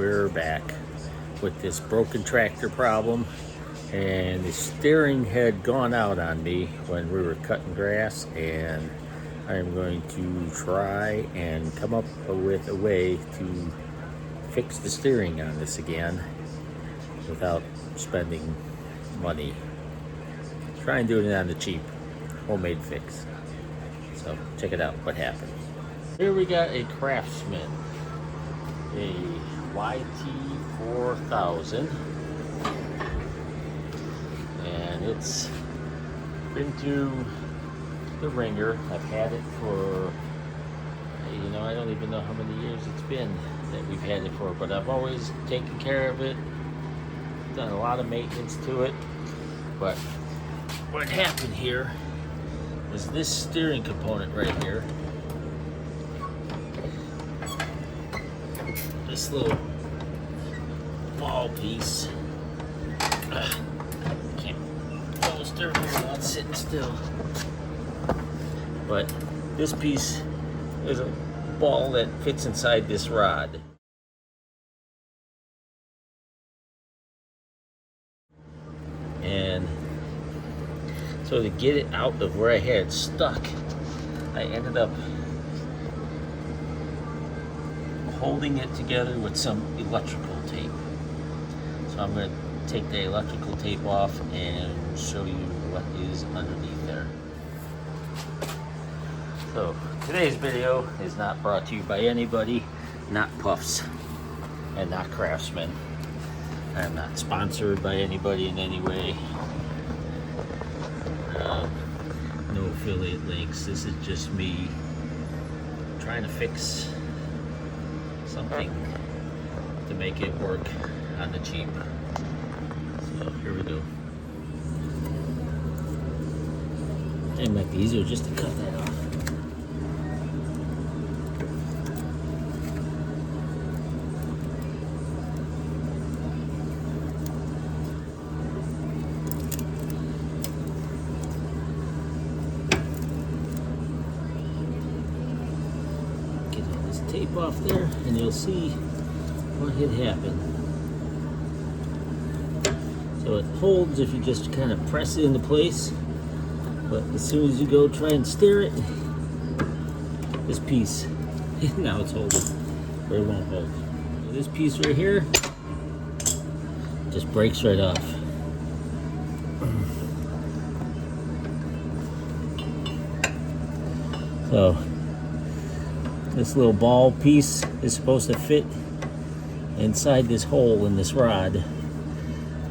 we're back with this broken tractor problem, and the steering had gone out on me when we were cutting grass, and I'm going to try and come up with a way to fix the steering on this again without spending money. Try and do it on the cheap, homemade fix. So check it out, what happened. Here we got a Craftsman, a YT4000, and it's been through the ringer. I've had it for, I don't even know how many years it's been that we've had it for, but I've always taken care of it, done a lot of maintenance to it. But what happened here is this steering component right here, this little ball piece, can't pull the steering wheel without sitting still, but this piece is a ball that fits inside this rod. And so to get it out of where I had it stuck, I ended up holding it together with some electrical tape. So I'm going to take the electrical tape off and show you what is underneath there. So today's video is not brought to you by anybody, not Puffs and not Craftsman. I'm not sponsored by anybody in any way. No affiliate links. This is just me trying to fix something to make it work on the cheap. So here we go. It might be easier just to cut that off. Tape off there and you'll see what had happened. So it holds if you just kind of press it into place, but as soon as you go try and steer it, this piece, now it's holding, but it won't hold. So this piece right here just breaks right off. So this little ball piece is supposed to fit inside this hole in this rod,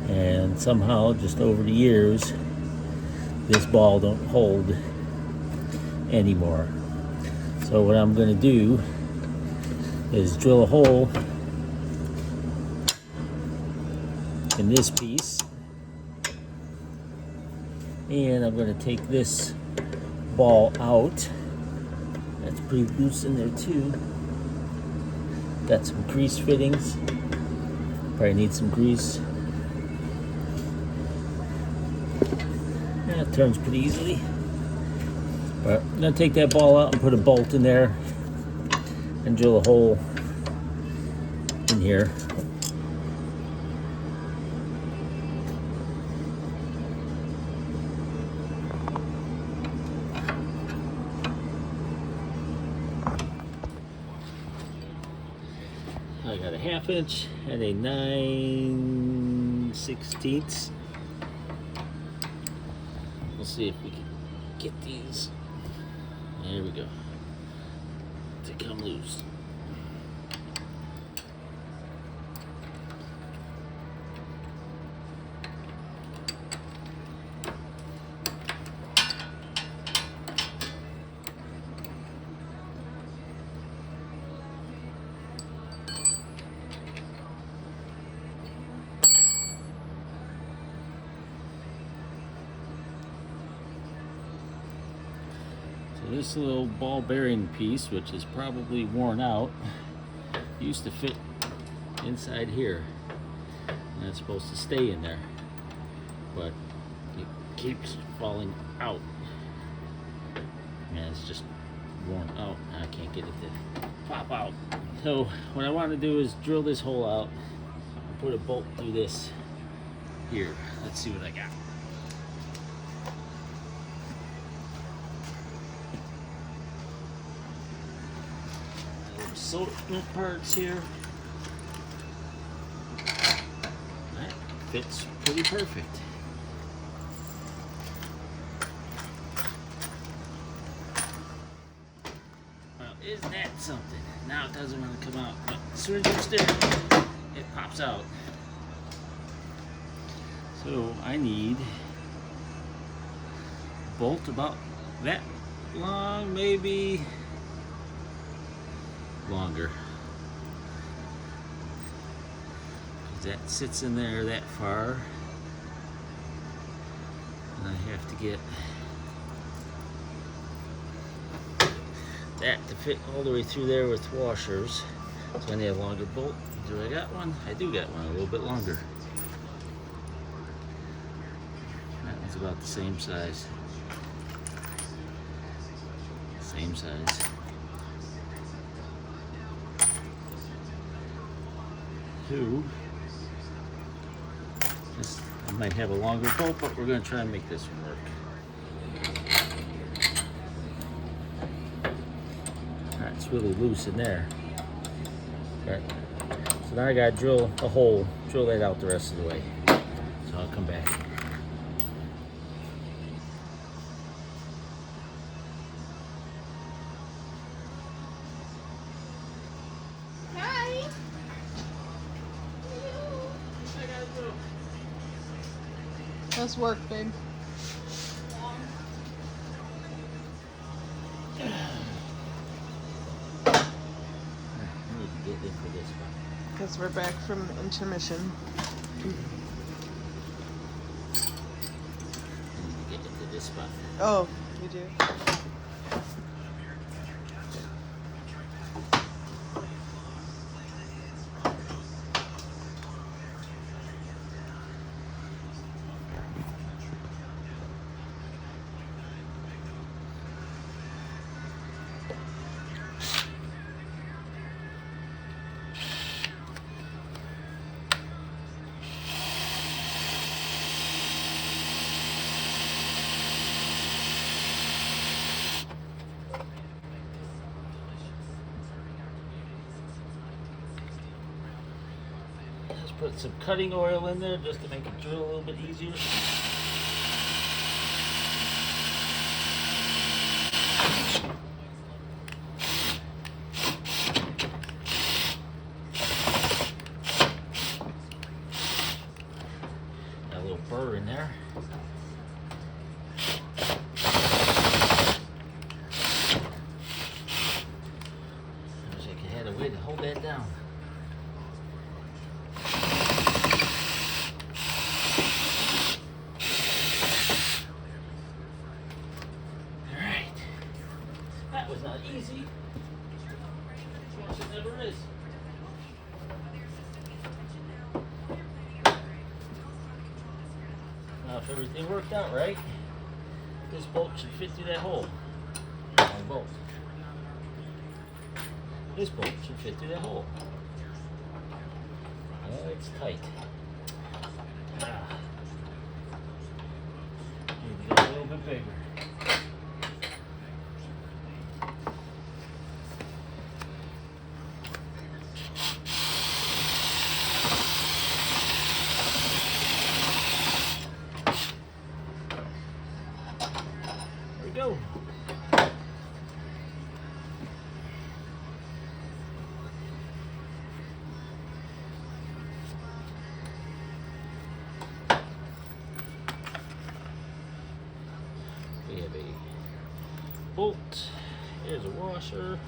and somehow just over the years this ball don't hold anymore. So what I'm going to do is drill a hole in this piece, and I'm going to take this ball out. That's pretty loose in there too. Got some grease fittings. Probably need some grease. Yeah, it turns pretty easily. But I'm gonna take that ball out and put a bolt in there and drill a hole in here. I got a 1/2 inch and a 9/16. We'll see if we can get these. There we go. To come loose. This little ball bearing piece, which is probably worn out, used to fit inside here, and it's supposed to stay in there, but it keeps falling out, and it's just worn out. I can't get it to pop out. So what I want to do is drill this hole out and put a bolt through this here. Let's see what I got. Assortment parts here. That fits pretty perfect. Well, isn't that something? Now it doesn't want to come out, but as soon as you stir it, it pops out. So I need a bolt about that long, maybe longer. That sits in there that far, and I have to get that to fit all the way through there with washers. So I need a longer bolt. Do I got one? I do got one, a little bit longer. That one's about the same size. Same size. Two. I might have a longer bolt, but we're going to try and make this one work. That's really loose in there. Okay. So now I got to drill a hole, drill that out the rest of the way. So I'll come back. Nice work, babe. I need to get into this one. Because we're back from intermission. I need to get into this spot. Oh, you do? Let's put some cutting oil in there just to make it drill a little bit easier. Got a little burr in there. I wish I could have a way to hold that down. Was not easy. Of course, it never is. Now, if everything worked out right, this bolt should fit through that hole. Wrong bolt. This bolt should fit through that hole. Oh, it's tight. Need to go a little bit bigger. Go. We have a bolt. Here's a washer.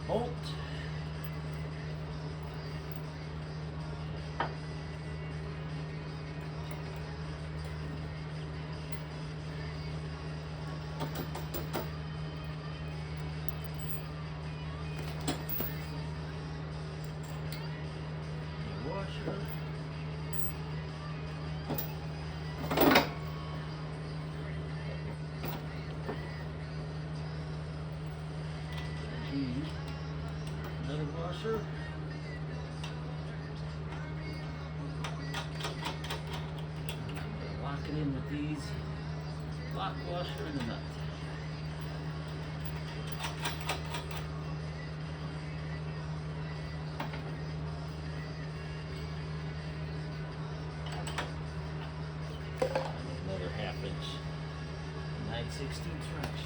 Bolt. lock washer and a nut. Another 1/2 inch 9/16 wrench.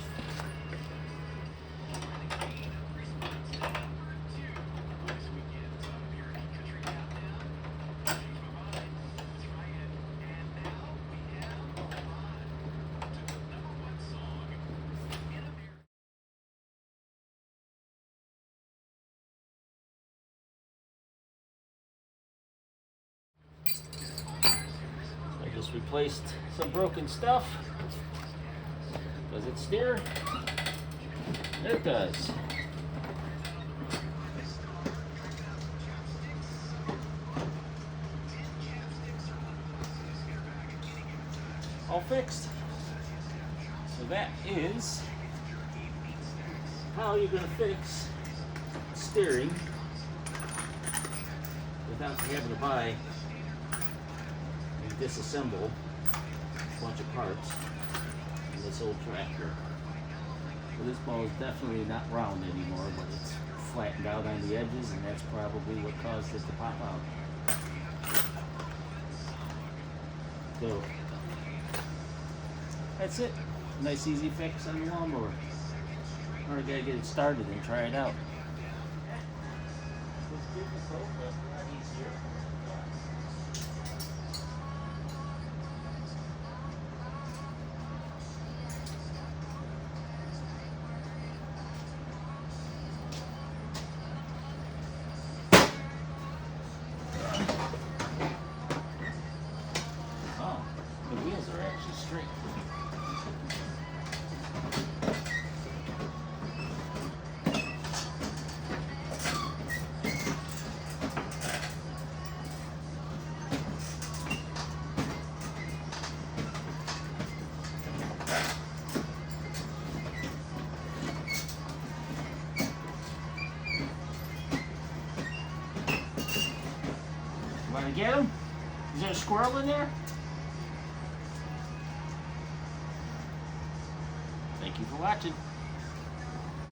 I just replaced some broken stuff. Does it steer? It does. All fixed. So that is how you're going to fix steering without having to buy and disassemble a bunch of parts in this old tractor. So this ball is definitely not round anymore, but it's flattened out on the edges, and that's probably what caused it to pop out. So that's it. Nice easy fix on the lawnmower. Now I gotta get it started and try it out. It's difficult, but not easier. Oh, the wheels are actually straight. Want to get him? Is there a squirrel in there? Thank you for watching.